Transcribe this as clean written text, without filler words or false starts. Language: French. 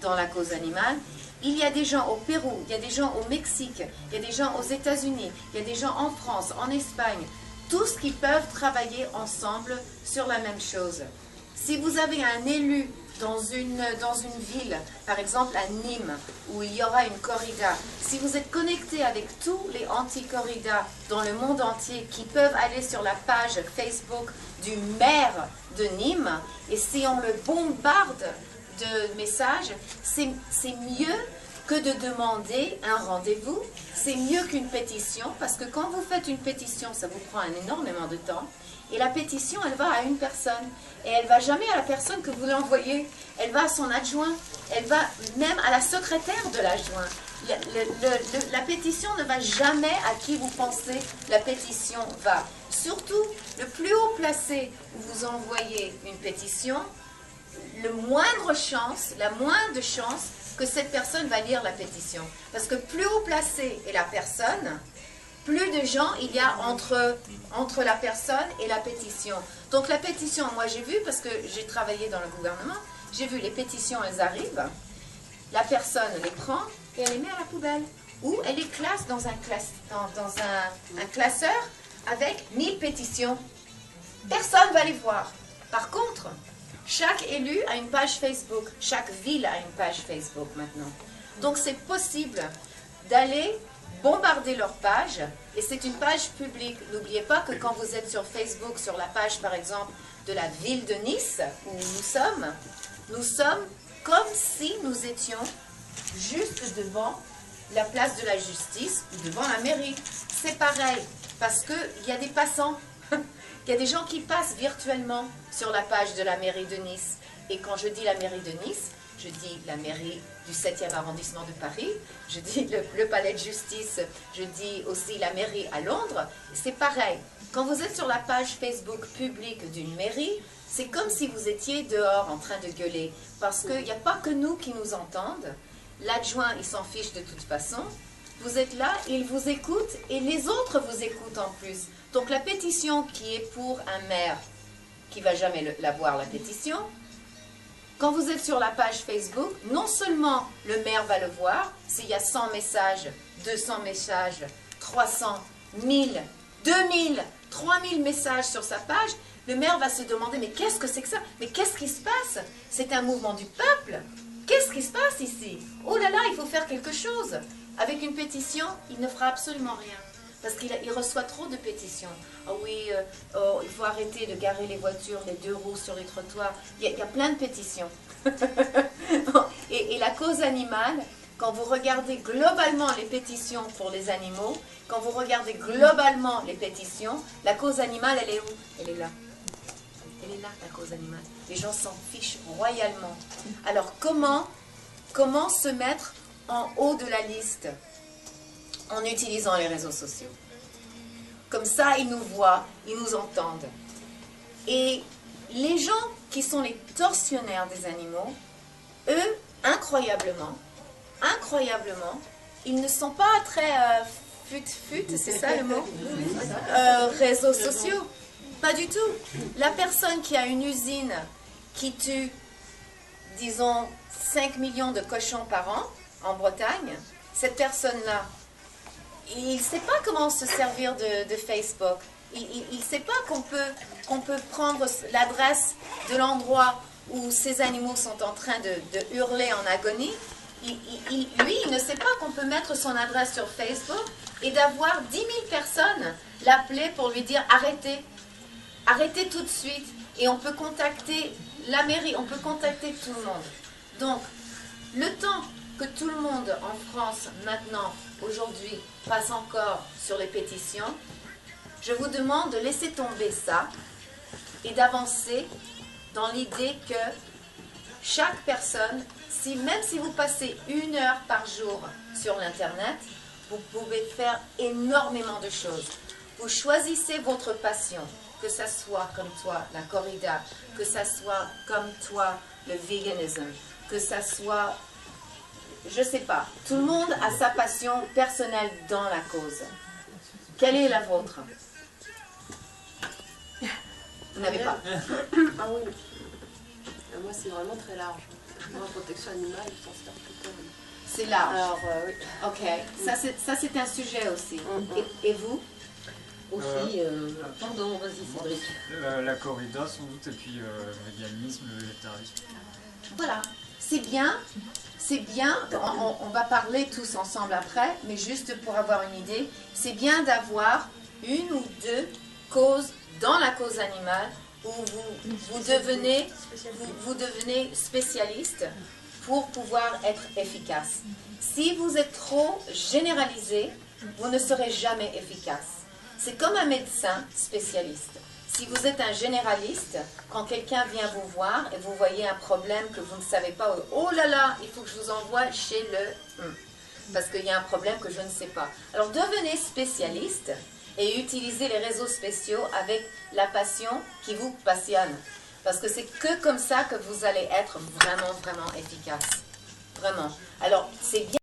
dans la cause animale. Il y a des gens au Pérou, il y a des gens au Mexique, il y a des gens aux États-Unis, il y a des gens en France, en Espagne, tous qui peuvent travailler ensemble sur la même chose. Si vous avez un élu dans une ville, par exemple à Nîmes, où il y aura une corrida, si vous êtes connecté avec tous les anti-corridas dans le monde entier qui peuvent aller sur la page Facebook du maire de Nîmes, et si on le bombarde de messages, c'est mieux que de demander un rendez-vous, c'est mieux qu'une pétition, parce que quand vous faites une pétition, ça vous prend énormément de temps, et la pétition, elle va à une personne, et elle ne va jamais à la personne que vous l'envoyez, elle va à son adjoint, elle va même à la secrétaire de l'adjoint. La pétition ne va jamais à qui vous pensez la pétition va. Surtout, le plus haut placé où vous envoyez une pétition, la moindre chance que cette personne va lire la pétition. Parce que plus haut placé est la personne, plus de gens il y a entre la personne et la pétition. Donc la pétition, moi j'ai vu, parce que j'ai travaillé dans le gouvernement, j'ai vu les pétitions, elles arrivent, la personne les prend et elle les met à la poubelle. Ou elle les classe dans un classeur avec 1000 pétitions. Personne ne va les voir. Par contre, chaque élu a une page Facebook. Chaque ville a une page Facebook maintenant. Donc c'est possible d'aller bombarder leur page. Et c'est une page publique. N'oubliez pas que quand vous êtes sur Facebook, sur la page par exemple de la ville de Nice, où nous sommes comme si nous étions juste devant la place de la justice ou devant la mairie. C'est pareil, parce qu'il y a des passants. Il y a des gens qui passent virtuellement sur la page de la mairie de Nice. Et quand je dis la mairie de Nice, je dis la mairie du 7e arrondissement de Paris, je dis le palais de justice, je dis aussi la mairie à Londres. C'est pareil. Quand vous êtes sur la page Facebook publique d'une mairie, c'est comme si vous étiez dehors en train de gueuler. Parce qu'il n'y a pas que nous qui nous entendent. L'adjoint, il s'en fiche de toute façon. Vous êtes là, il vous écoute et les autres vous écoutent en plus. Donc la pétition qui est pour un maire, qui ne va jamais la voir la pétition, quand vous êtes sur la page Facebook, non seulement le maire va le voir, s'il y a 100 messages, 200 messages, 300, 1000, 2000, 3000 messages sur sa page, le maire va se demander, mais qu'est-ce que c'est que ça? Mais qu'est-ce qui se passe? C'est un mouvement du peuple. Qu'est-ce qui se passe ici? Oh là là, il faut faire quelque chose. Avec une pétition, il ne fera absolument rien. Parce qu'il reçoit trop de pétitions. Oh oui, il faut arrêter de garer les voitures, les 2 roues sur les trottoirs. Il y a plein de pétitions. et la cause animale, quand vous regardez globalement les pétitions pour les animaux, quand vous regardez globalement les pétitions, la cause animale, elle est où? Elle est là. Elle est là, la cause animale. Les gens s'en fichent royalement. Alors, comment se mettre en haut de la liste? En utilisant les réseaux sociaux. Comme ça, ils nous voient, ils nous entendent. Et les gens qui sont les tortionnaires des animaux, eux, incroyablement, ils ne sont pas très c'est ça le mot? Réseaux sociaux. Pas du tout. La personne qui a une usine qui tue, disons, 5 millions de cochons par an en Bretagne, cette personne-là, il ne sait pas comment se servir de Facebook. Il ne sait pas qu'on peut prendre l'adresse de l'endroit où ces animaux sont en train de hurler en agonie. Lui, il ne sait pas qu'on peut mettre son adresse sur Facebook et d'avoir 10 000 personnes l'appeler pour lui dire arrêtez. Arrêtez tout de suite. Et on peut contacter la mairie, on peut contacter tout le monde. Donc, le temps que tout le monde en France, maintenant, aujourd'hui, passe encore sur les pétitions, je vous demande de laisser tomber ça et d'avancer dans l'idée que chaque personne, même si vous passez 1 heure par jour sur l'Internet, vous pouvez faire énormément de choses. Vous choisissez votre passion, que ça soit comme toi, la corrida, que ça soit comme toi, le véganisme, que ça soit... Je ne sais pas. Tout le monde a sa passion personnelle dans la cause. Quelle est la vôtre? Vous n'avez pas? Ah oui. Moi, c'est vraiment très large. Moi, protection animale, je pense que plutôt. C'est large. Alors, oui. Ok, ça c'est un sujet aussi. Et vous? Aussi, pardon, vas-y Cédric. La corrida sans doute, et puis le véganisme, le végétarisme. Voilà, c'est bien, c'est bien, on va parler tous ensemble après, mais juste pour avoir une idée, c'est bien d'avoir une ou deux causes dans la cause animale où vous devenez spécialiste pour pouvoir être efficace. Si vous êtes trop généralisé, vous ne serez jamais efficace. C'est comme un médecin spécialiste. Si vous êtes un généraliste, quand quelqu'un vient vous voir et vous voyez un problème que vous ne savez pas, oh là là, il faut que je vous envoie chez le... parce qu'il y a un problème que je ne sais pas. Alors devenez spécialiste et utilisez les réseaux spéciaux avec la passion qui vous passionne. Parce que c'est que comme ça que vous allez être vraiment, vraiment efficace. Vraiment. Alors c'est bien.